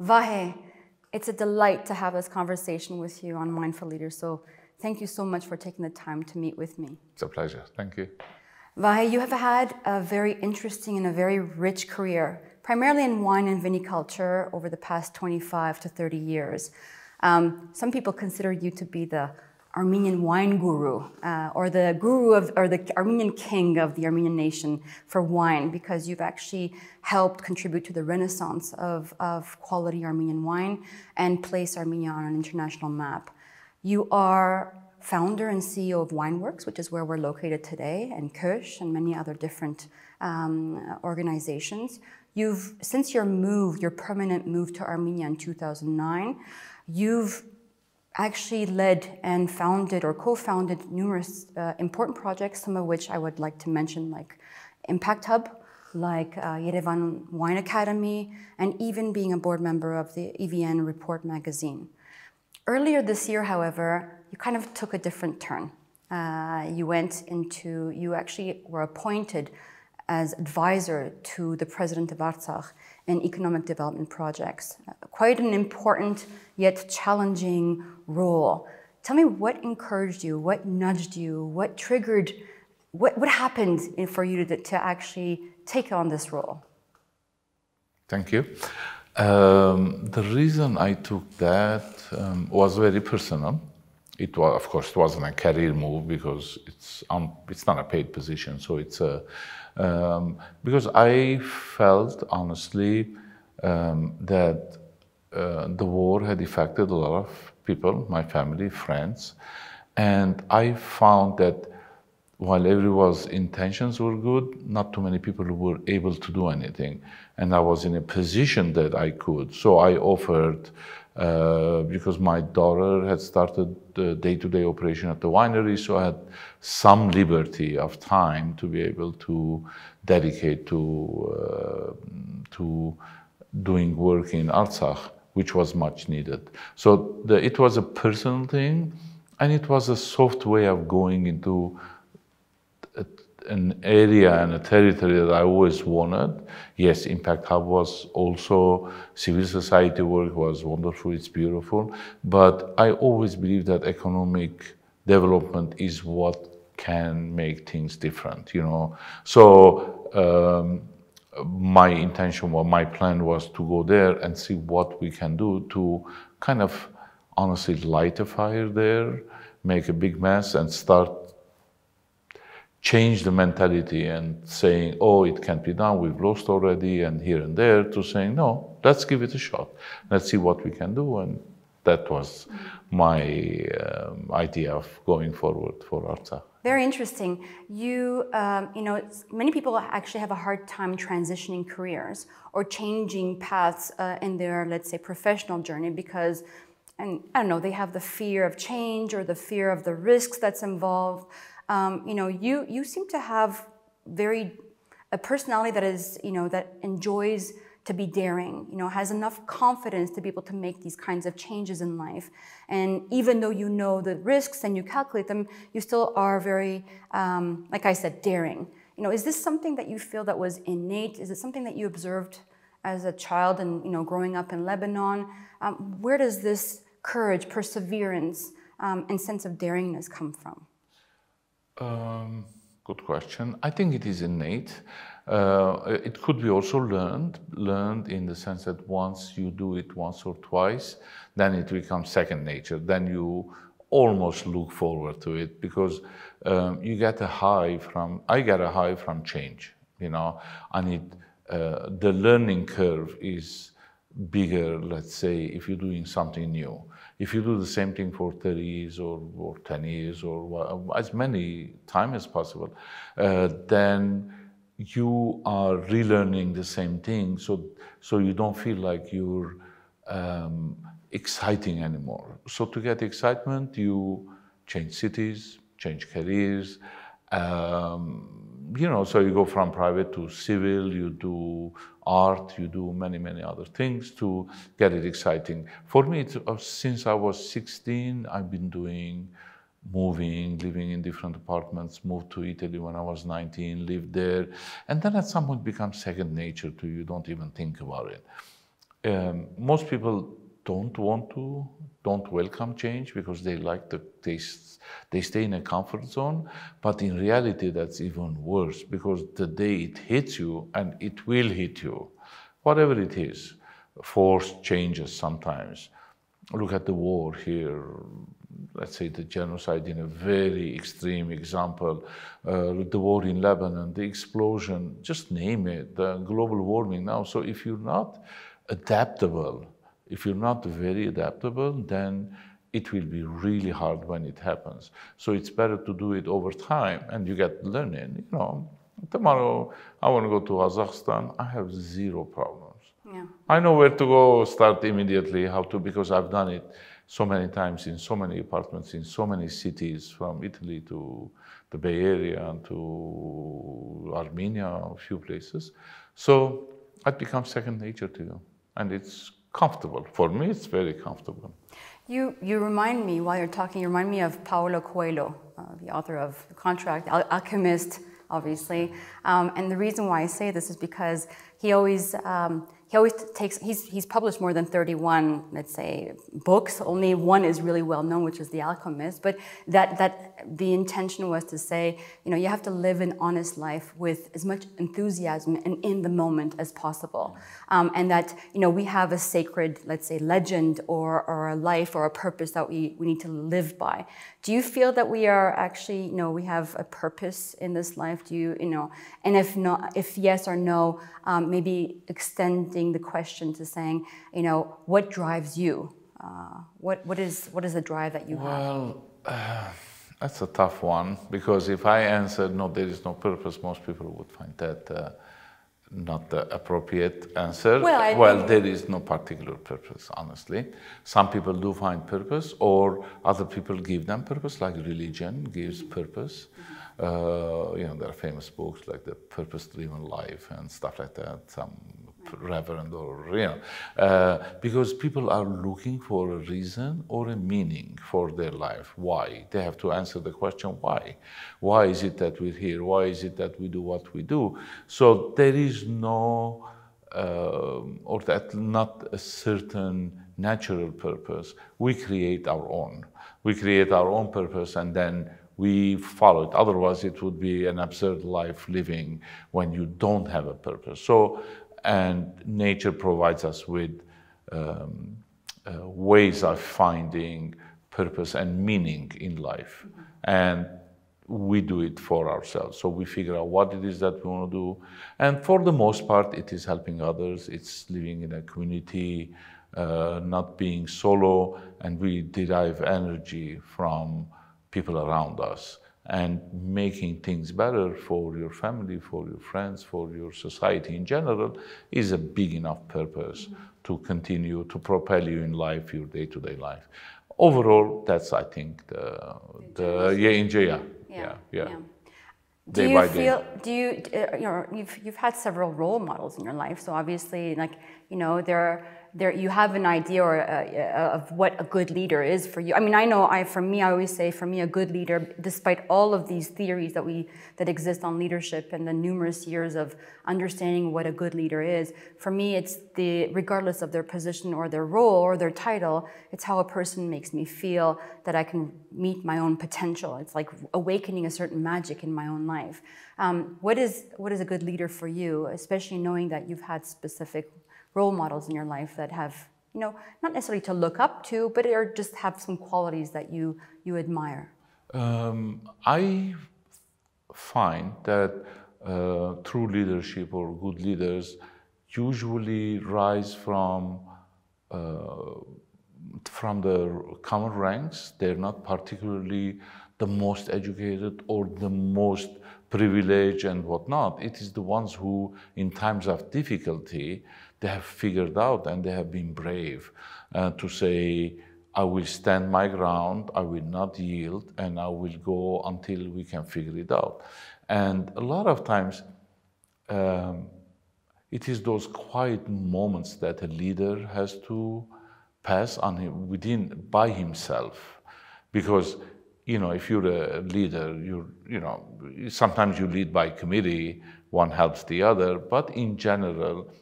Vahe, it's a delight to have this conversation with you on Mindful Leaders, so thank you so much for taking the time to meet with me. It's a pleasure. Thank you. Vahe, you have had a very interesting and a very rich career, primarily in wine and viticulture over the past 25 to 30 years. Some people consider you to be the Armenian wine guru, or the Armenian king of the Armenian nation for wine, because you've actually helped contribute to the renaissance of quality Armenian wine and place Armenia on an international map. You are founder and CEO of WineWorks, which is where we're located today, and Keush and many other different organizations. Since your permanent move to Armenia in 2009, you've actually led and founded or co-founded numerous important projects, some of which I would like to mention, like Impact Hub, like EVN Wine Academy, and even being a board member of the EVN Report Magazine. Earlier this year, however, you kind of took a different turn. You actually were appointed as advisor to the President of Artsakh in economic development projects. Quite an important yet challenging role. Tell me what encouraged you, what nudged you, what triggered, what happened for you to actually take on this role? Thank you. The reason I took that was very personal. It was, of course, it wasn't a career move because it's not a paid position. So it's because I felt honestly that the war had affected a lot of people, my family, friends, and I found that while everyone's intentions were good, not too many people were able to do anything. And I was in a position that I could. So I offered, because my daughter had started the day-to-day operation at the winery, so I had some liberty of time to be able to dedicate to doing work in Artsakh, which was much needed. So it was a personal thing, and it was a soft way of going into an area and a territory that I always wanted. Yes, Impact Hub was also, civil society work was wonderful, it's beautiful, but I always believe that economic development is what can make things different, you know. So my intention, my plan was to go there and see what we can do to kind of honestly light a fire there, make a big mess and start change the mentality and saying, oh, it can't be done, we've lost already, and here and there, to saying, no, let's give it a shot. Let's see what we can do. And that was my idea of going forward for Artsakh. Very interesting. You know, many people actually have a hard time transitioning careers or changing paths in their, let's say, professional journey because, and I don't know, they have the fear of change or the fear of the risks that's involved. You know, you seem to have a personality that is, you know, that enjoys to be daring, you know, has enough confidence to be able to make these kinds of changes in life. And even though you know the risks and you calculate them, you still are very, like I said, daring. You know, is this something that you feel that was innate? Is it something that you observed as a child and, you know, growing up in Lebanon? Where does this courage, perseverance, and sense of daringness come from? Good question. I think it is innate. It could be also learned in the sense that once you do it once or twice, then it becomes second nature. Then you almost look forward to it because you get a high from, I get a high from change, you know, and the learning curve is bigger, let's say, if you're doing something new. If you do the same thing for 30 years or 10 years or as many times as possible, then you are relearning the same thing. So you don't feel like you're exciting anymore. So to get excitement, you change cities, change careers. You know, so you go from private to civil, you do art, you do many, many other things to get it exciting. For me, since I was 16, I've been doing moving, living in different apartments, moved to Italy when I was 19, lived there. And then at some point it becomes second nature to you, don't even think about it. Most people don't welcome change because they like they stay in a comfort zone. But in reality, that's even worse, because the day it hits you, and it will hit you, whatever it is, forced changes sometimes. Look at the war here. Let's say the genocide in a very extreme example, the war in Lebanon, the explosion, just name it, the global warming now. So if you're not adaptable, if you're not very adaptable, then it will be really hard when it happens. So it's better to do it over time, and you get learning. You know, tomorrow I want to go to Kazakhstan, I have zero problems. Yeah. I know where to go, start immediately, how to, because I've done it so many times in so many apartments, in so many cities, from Italy to the Bay Area and to Armenia, a few places. So it becomes second nature to you, and it's comfortable. For me, it's very comfortable. You remind me, while you're talking, you remind me of Paulo Coelho, the author of The Contract, Alchemist, obviously. And the reason why I say this is because he always takes, he's published more than 31, let's say, books. Only one is really well known, which is The Alchemist. But that the intention was to say, you know, you have to live an honest life with as much enthusiasm and in the moment as possible. And that, you know, we have a sacred, let's say, legend or a life or a purpose that we need to live by. Do you feel that we are actually, you know, we have a purpose in this life? Do you, you know, and if not, if yes or no, maybe extending the question to saying, you know, what drives you? What is the drive that you have? Well, that's a tough one, because if I answered no, there is no purpose, most people would find that not the appropriate answer. Well, there is no particular purpose, honestly. Some people do find purpose, or other people give them purpose, like religion gives purpose. You know, there are famous books like The Purpose-Driven Life and stuff like that, some reverend or, you know, because people are looking for a reason or a meaning for their life. Why? They have to answer the question, why? Why is it that we're here? Why is it that we do what we do? So there is no, or that not a certain natural purpose. We create our own. We create our own purpose, and then we follow it. Otherwise, it would be an absurd life living when you don't have a purpose. So, and nature provides us with ways of finding purpose and meaning in life. And we do it for ourselves. So we figure out what it is that we want to do. And for the most part, it is helping others. It's living in a community, not being solo, and we derive energy from people around us, and making things better for your family, for your friends, for your society in general is a big enough purpose to continue to propel you in life, your day-to-day life. Overall, that's, I think, Do you feel, you know, you've had several role models in your life, so obviously, like, you know, you have an idea of what a good leader is for you. I mean, I know, for me, I always say, for me, a good leader, despite all of these theories that exist on leadership and the numerous years of understanding what a good leader is, for me, it's regardless of their position or their role or their title, it's how a person makes me feel, that I can meet my own potential. It's like awakening a certain magic in my own life. What is a good leader for you, especially knowing that you've had specific role models in your life that have, you know, not necessarily to look up to, but or just have some qualities that you admire? I find that true leadership or good leaders usually rise from the common ranks. They're not particularly the most educated or the most privileged and whatnot. It is the ones who, in times of difficulty, they have figured out, and they have been brave to say, I will stand my ground, I will not yield, and I will go until we can figure it out. And a lot of times, it is those quiet moments that a leader has to pass on by himself. Because, you know, if you're a leader, you know, sometimes you lead by committee, one helps the other, but in general,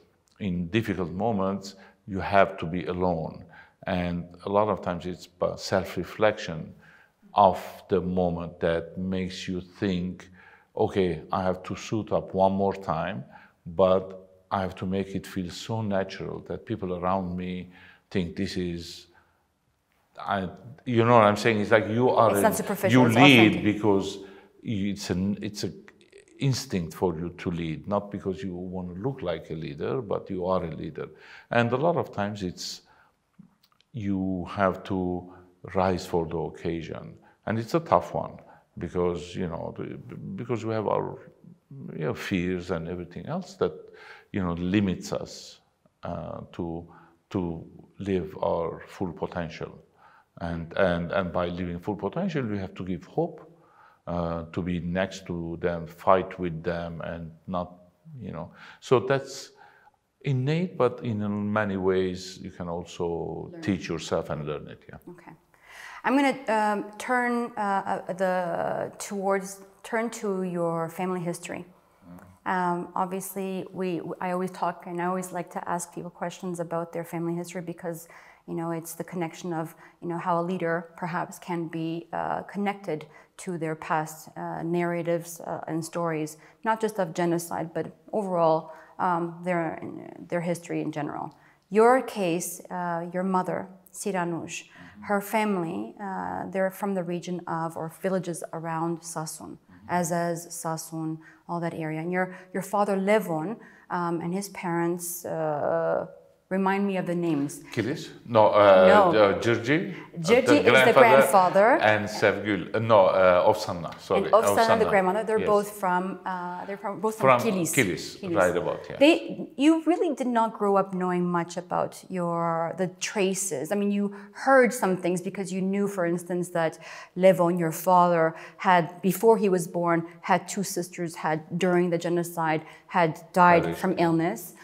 in difficult moments, you have to be alone. And a lot of times it's self-reflection of the moment that makes you think, okay, I have to suit up one more time, but I have to make it feel so natural that people around me think this is, you know what I'm saying? It's like you are, it's not superficial, you it's lead authentic. because it's an instinct for you to lead, not because you want to look like a leader, but you are a leader. And a lot of times it's, you have to rise for the occasion. And it's a tough one because, you know, because we have our fears and everything else that, you know, limits us to live our full potential. And by living full potential, we have to give hope, to be next to them, fight with them, and not, you know. So that's innate, but in many ways you can also teach yourself and learn it. Yeah. Okay, I'm going to turn to your family history. Obviously, I always talk, and I always like to ask people questions about their family history because, you know, it's the connection of, you know, how a leader perhaps can be connected to their past narratives and stories, not just of genocide, but overall their history in general. Your case, your mother, Siranush, her family, they're from the region of, or villages around Sasun, Azaz, Sasun, all that area. And your father, Levon, and his parents, remind me of the names. Kilis? No, Georgi. Georgi is the grandfather. And Sevgül, Ovsanna, sorry. And Ovsanna, the grandmother. They're both from, both from Kilis. Kilis, right about, yeah. You really did not grow up knowing much about the traces. I mean, you heard some things because you knew, for instance, that Levon, your father, had, before he was born, had two sisters, during the genocide, had died from illness.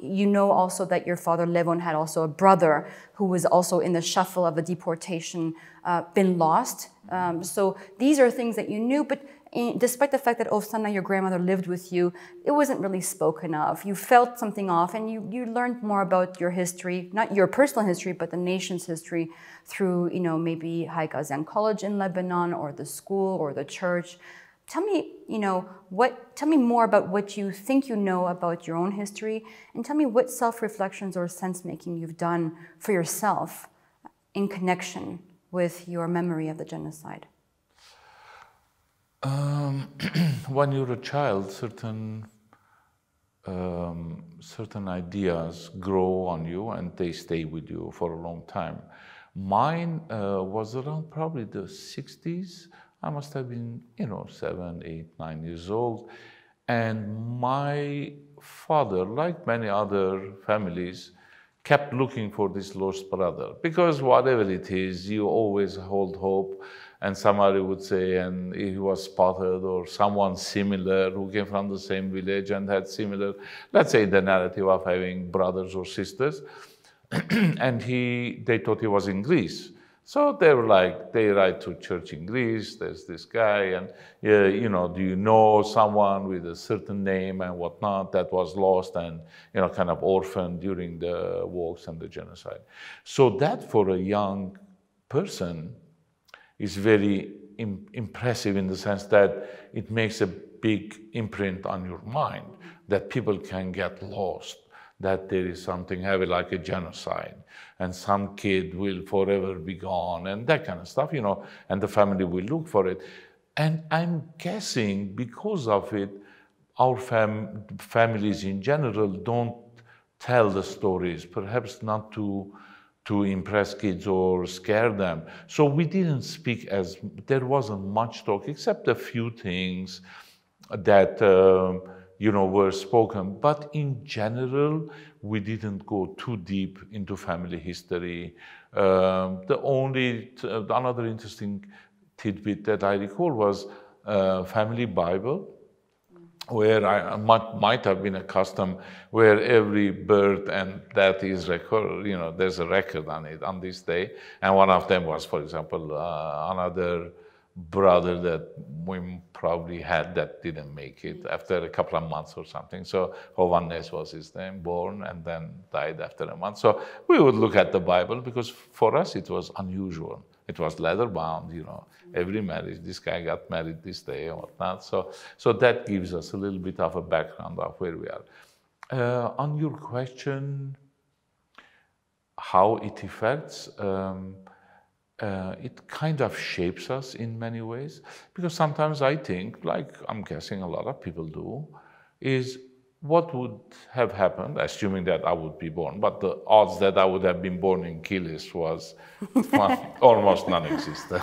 You know also that your father, Levon, had also a brother who was also in the shuffle of a deportation, been lost. So these are things that you knew, but despite the fact that Ovsanna, your grandmother, lived with you, it wasn't really spoken of. You felt something off, and you learned more about your history, not your personal history, but the nation's history through, you know, maybe Vahe Keushguerian College in Lebanon, or the school, or the church. Tell me, you know, tell me more about what you think you know about your own history, and tell me what self-reflections or sense-making you've done for yourself in connection with your memory of the genocide. When you're a child, certain ideas grow on you and they stay with you for a long time. Mine was around probably the 60s. I must have been, you know, 7, 8, 9 years old. And my father, like many other families, kept looking for this lost brother. Because whatever it is, you always hold hope. And somebody would say, and he was spotted, or someone similar who came from the same village and had similar, let's say, the narrative of having brothers or sisters. And they thought he was in Greece. So they were like, they write to church in Greece, there's this guy, and you know, do you know someone with a certain name and whatnot that was lost and, you know, kind of orphaned during the wars and the genocide. So that for a young person is very impressive in the sense that it makes a big imprint on your mind, that people can get lost, that there is something heavy like a genocide, and some kid will forever be gone, and that kind of stuff, you know, and the family will look for it. And I'm guessing because of it, our families in general don't tell the stories, perhaps not to impress kids or scare them. So we didn't speak there wasn't much talk, except a few things that, you know, were spoken. But in general, we didn't go too deep into family history. Another interesting tidbit that I recall was family Bible, where I might have been accustomed, where every birth and death is recorded, you know, there's a record on it on this day. And one of them was, for example, another brother that we probably had that didn't make it after a couple of months or something. So Hovannes was his name, born and then died after a month. So we would look at the Bible because for us it was unusual. It was leather bound, you know, every marriage, this guy got married this day or whatnot. So that gives us a little bit of a background of where we are. On your question, how it affects, it kind of shapes us in many ways, because sometimes I think, like I'm guessing a lot of people do, is what would have happened, assuming that I would be born, but the odds that I would have been born in Kilis was almost non-existent.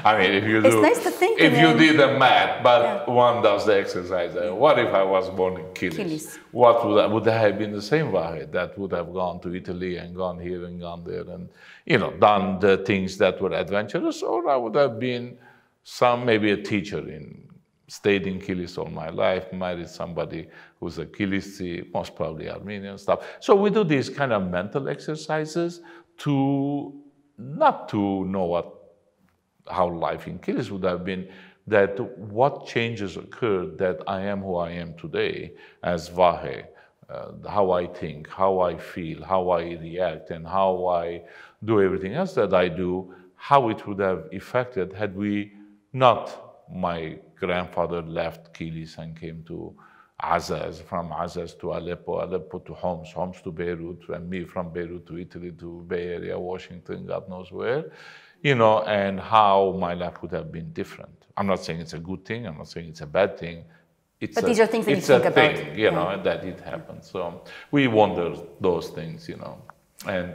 I mean, if you do, nice to think if you did the math, but one does the exercise, what if I was born in Kilis? What would I have been the same Vahe that would have gone to Italy and gone here and gone there and, you know, done the things that were adventurous, or I would have been maybe a teacher stayed in Kilis all my life, married somebody who's a Kilisi, most probably Armenian stuff. So we do these kind of mental exercises not to know how life in Kilis would have been, that what changes occurred that I am who I am today as Vahe, how I think, how I feel, how I react, and how I do everything else that I do, how it would have affected had we not, my grandfather left Kilis and came to Azaz, from Azaz to Aleppo, Aleppo to Homs, Homs to Beirut, and me from Beirut to Italy to Bay Area, Washington, God knows where, you know, and how my life would have been different. I'm not saying it's a good thing, I'm not saying it's a bad thing. But these are things that you think about. It's a thing, you know, that it happened. So we wonder those things, you know, and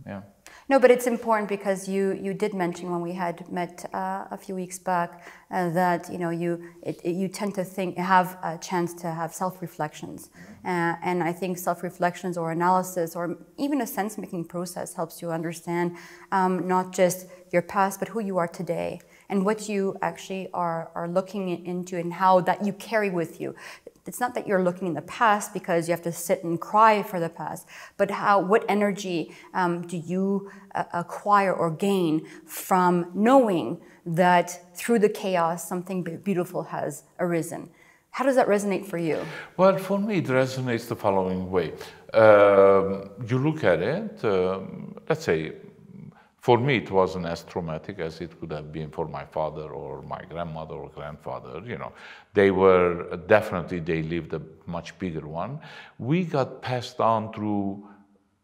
yeah. No, but it's important because you did mention when we had met a few weeks back that, you know, you tend to have a chance to have self-reflections, and I think self-reflections or analysis or even a sense-making process helps you understand not just your past but who you are today and what you actually are looking into and how that you carry with you. It's not that you're looking in the past because you have to sit and cry for the past, but what energy do you acquire or gain from knowing that through the chaos something beautiful has arisen? How does that resonate for you? Well, for me, it resonates the following way. You look at it, let's say, for me, it wasn't as traumatic as it would have been for my father or my grandmother or grandfather. You know, they lived a much bigger one. We got passed on through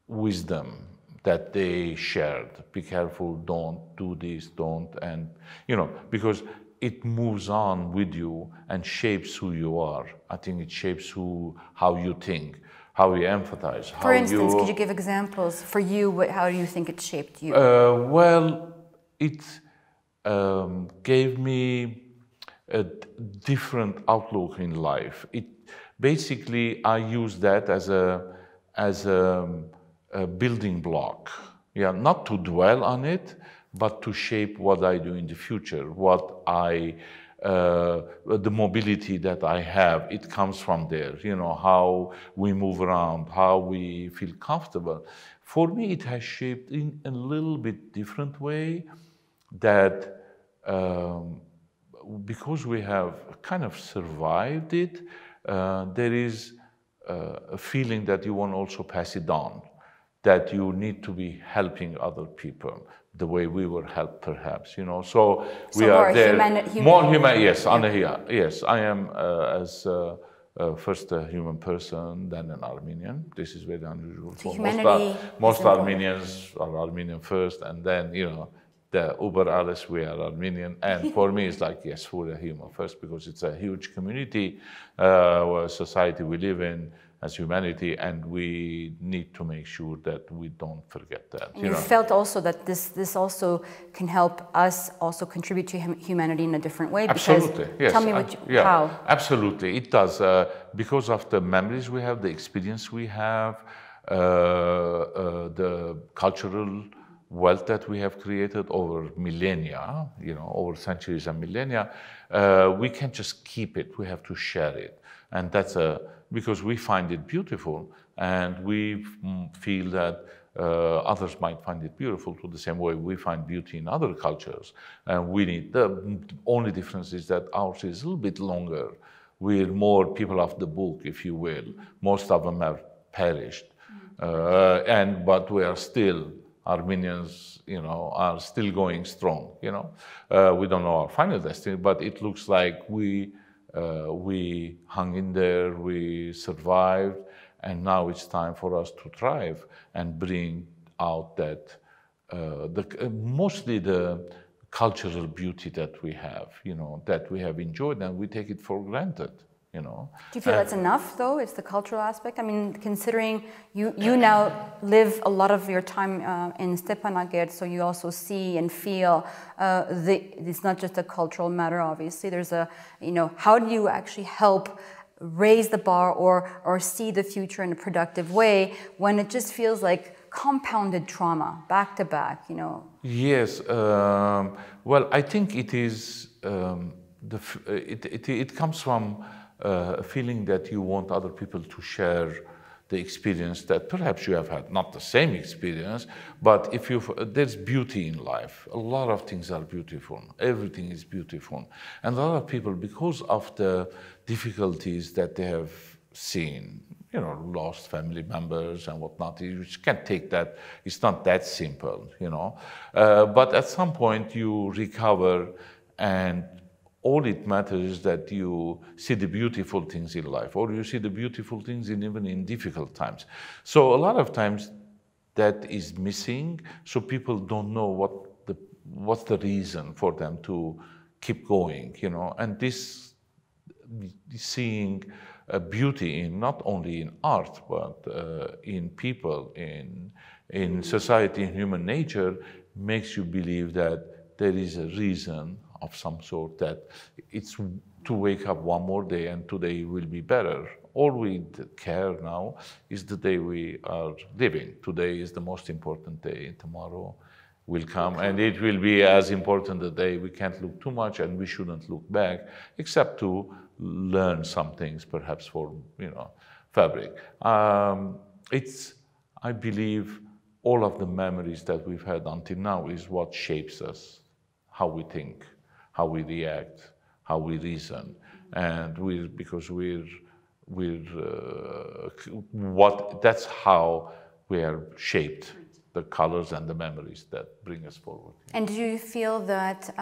wisdom that they shared. Be careful, don't do this, don't, and, you know, because it moves on with you and shapes who you are. I think it shapes how you think, how you empathize. For instance, could you give examples for you? How do you think it shaped you? Well, it gave me a different outlook in life. Basically, I use that as a building block. Yeah, not to dwell on it, but to shape what I do in the future, the mobility that I have, it comes from there, you know, how we move around, how we feel comfortable. For me, it has shaped in a little bit different way that because we have kind of survived it, there is a feeling that you want to also pass it on, that you need to be helping other people the way we were helped, perhaps, you know. So we are there. More human, yes. Yeah. Yes, I am first a human person, then an Armenian. This is very unusual. For most Armenians are Armenian first, and then, you know, the Uber alles, we are Armenian. And for me, it's like, yes, we're a human first, because it's a huge community, society we live in as humanity, and we need to make sure that we don't forget that. And you felt also that this also can help us also contribute to humanity in a different way? Absolutely, yes. Tell me how. Absolutely, it does. Because of the memories we have, the experience we have, the cultural wealth that we have created over millennia, you know, over centuries and millennia, we can't just keep it, we have to share it. And that's because we find it beautiful, and we feel that Others might find it beautiful to the same way we find beauty in other cultures. And we need, the only difference is that ours is a little bit longer. We're more people of the book, if you will. Most of them have perished. But we are still, Armenians, are still going strong, We don't know our final destiny, but it looks like we hung in there, we survived, and now it's time for us to thrive and bring out that, mostly the cultural beauty that we have, that we have enjoyed, and we take it for granted, Do you feel that's enough, though? It's the cultural aspect? I mean, considering you now live a lot of your time in Stepanakert, so you also see and feel it's not just a cultural matter, obviously. There's how do you actually help raise the bar or see the future in a productive way when it just feels like compounded trauma, back to back, Yes. Well, I think it is, it comes from a feeling that you want other people to share the experience that perhaps you have had, not the same experience, but there's beauty in life. A lot of things are beautiful. Everything is beautiful. And a lot of people, because of the difficulties that they have seen, lost family members and whatnot, you can't take that. It's not that simple, But at some point you recover, and all it matters is that you see the beautiful things in life, or you see the beautiful things even in difficult times. So a lot of times that is missing, so people don't know what's the reason for them to keep going, And this, seeing beauty in not only in art, but in people, in society, in human nature, makes you believe that there is a reason of some sort, that it's to wake up one more day and today will be better. All we care now is the day we are living. Today is the most important day. Tomorrow will come, and it will be as important a day. We can't look too much, and we shouldn't look back, except to learn some things, perhaps for fabric. I believe all of the memories that we've had until now is what shapes us, how we think, how we react, how we reason, and that's how we are shaped, the colors and the memories that bring us forward. And do you feel that,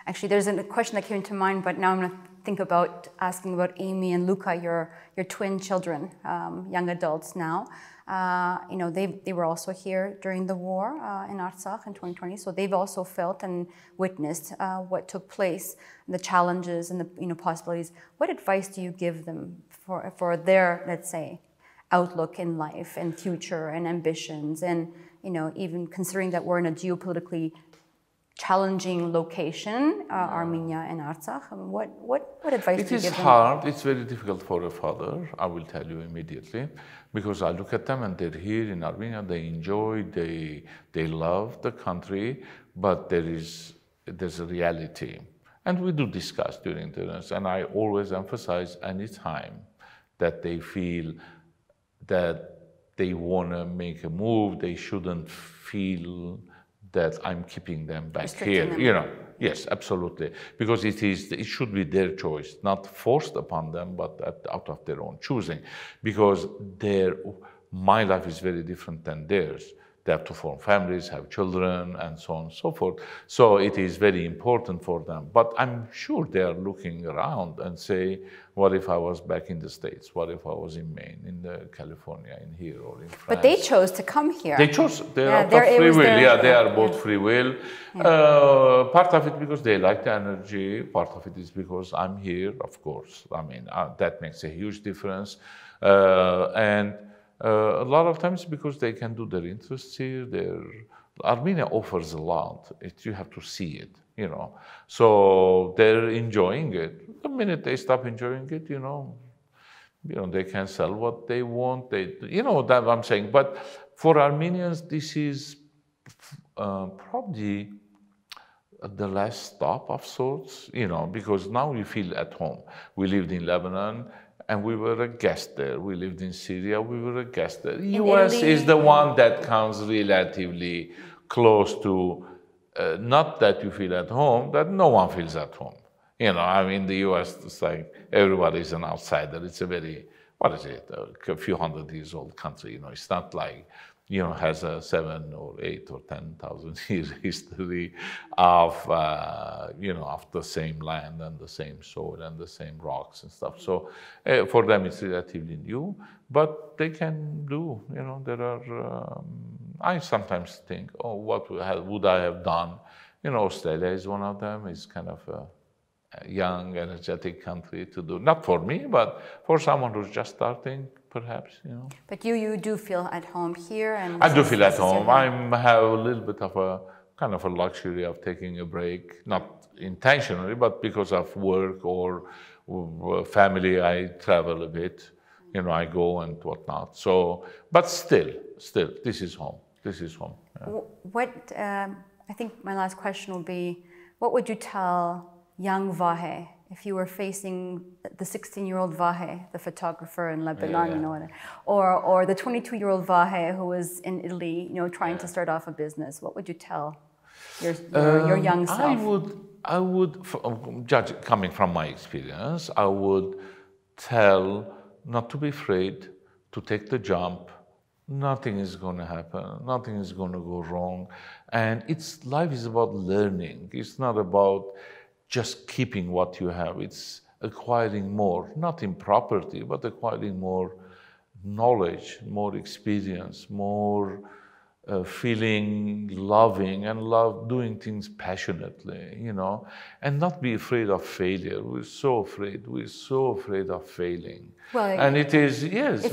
actually there's a question that came to mind, but now I'm going to think about asking about Amy and Luca, your twin children, young adults now. They were also here during the war in Artsakh in 2020, so they've also felt and witnessed what took place, the challenges and the possibilities. What advice do you give them for their, let's say, outlook in life and future and ambitions, and even considering that we're in a geopolitically challenging location, Armenia and Artsakh? What advice do you give them? It is hard. It's very difficult for a father, I will tell you immediately, because I look at them and they're here in Armenia, they enjoy, they love the country, but there's a reality. And we do discuss during dinners, and I always emphasize any time that they feel that they want to make a move, they shouldn't feel that I'm keeping them back here. Yes, absolutely. Because it should be their choice, not forced upon them, but out of their own choosing. Because my life is very different than theirs. They have to form families, have children, and so on and so forth. So it is very important for them. But I'm sure they are looking around and say, what if I was back in the States? What if I was in Maine, in California, in here, or in France? But they chose to come here. They chose. They're out of free will. They are both free will. Yeah. Part of it because they like the energy. Part of it is because I'm here, of course. I mean, that makes a huge difference. A lot of times because they can do their interests here. Armenia offers a lot. You have to see it, So they're enjoying it. The minute they stop enjoying it, they can sell what they want. That I'm saying. But for Armenians, this is probably the last stop of sorts, because now we feel at home. We lived in Lebanon, and we were a guest there. We lived in Syria, we were a guest there. In US Italy, is the one that comes relatively close to, not that you feel at home, that no one feels at home. You know, I mean, the US, it's like everybody's an outsider. It's a very, what is it, a few hundred years old country. You know, it's not like, you know, has a 7 or 8 or 10,000 years history of, you know, of the same land and the same soil and the same rocks and stuff. So for them, it's relatively new, but they can do, you know, there are, I sometimes think, oh, what would I have done? You know, Australia is one of them. It's kind of a young, energetic country to do. Not for me, but for someone who's just starting, perhaps, you know. But you do feel at home here, and I do feel at home. I have a little bit of a kind of a luxury of taking a break, not intentionally, but because of work or family. I travel a bit, you know. I go and whatnot. So, but still, this is home. This is home. Yeah. What I think my last question will be: what would you tell young Vahe if you were facing the 16-year-old Vahe, the photographer in Lebanon, you know, or the 22-year-old Vahe who was in Italy, you know, trying to start off a business? What would you tell your young self? I would, coming from my experience, I would tell not to be afraid, to take the jump. Nothing is going to happen. Nothing is going to go wrong. And life is about learning. It's not about just keeping what you have. It's acquiring more, not in property, but acquiring more knowledge, more experience, more feeling, loving, and doing things passionately, you know, and not be afraid of failure. We're so afraid of failing. Well, and it is, yes.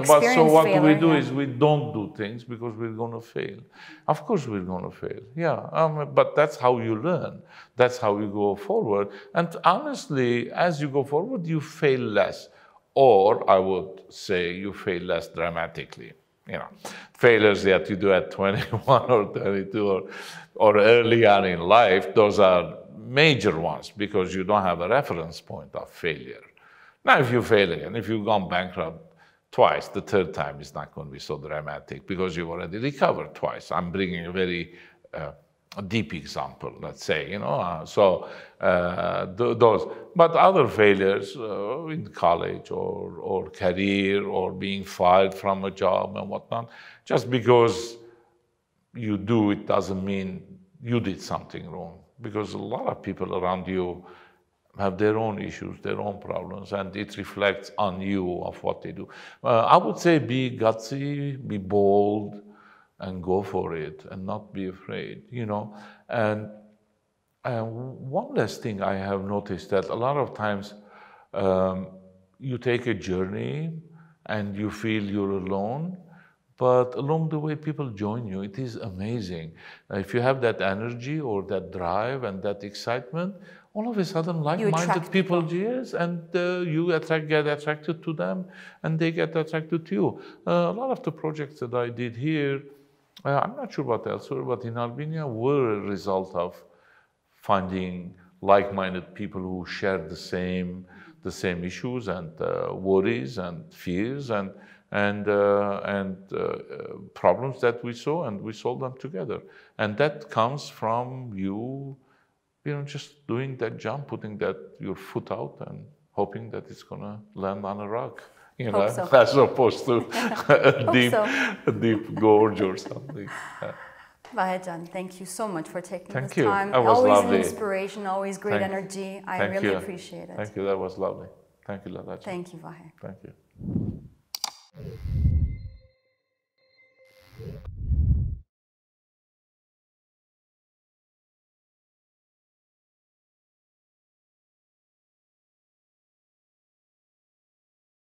But so what we do is we don't do things because we're going to fail. Of course we're going to fail, yeah. But that's how you learn. That's how you go forward. And honestly, as you go forward, you fail less. Or I would say you fail less dramatically. You know, failures that you do at 21 or 22 or early on in life, those are major ones because you don't have a reference point of failure. Now, if you fail again, if you've gone bankrupt twice, the third time is not going to be so dramatic because you've already recovered twice. I'm bringing a very deep example, let's say, you know, those. But other failures in college or career or being fired from a job and whatnot, just because you do it doesn't mean you did something wrong, because a lot of people around you have their own issues, their own problems, and it reflects on you of what they do. I would say be gutsy, be bold, and go for it, and not be afraid, you know. And one last thing I have noticed, that a lot of times you take a journey and you feel you're alone, but along the way people join you. It is amazing. If you have that energy or that drive and that excitement, all of a sudden like-minded people, yes, and you get attracted to them, and they get attracted to you. A lot of the projects that I did here, I'm not sure about elsewhere, but in Armenia were a result of finding like-minded people who shared the same issues and worries and fears and problems that we saw, and we solved them together. And that comes from you know, just doing that jump, putting your foot out and hoping that it's gonna land on a rock. You know, so. as opposed to a deep gorge or something. Vahe-jan, thank you so much for taking this you. time. That was always lovely. An inspiration, always great energy. I really appreciate it. Thank you. That was lovely. Thank you, Lara. Thank you, Vahe. Thank you.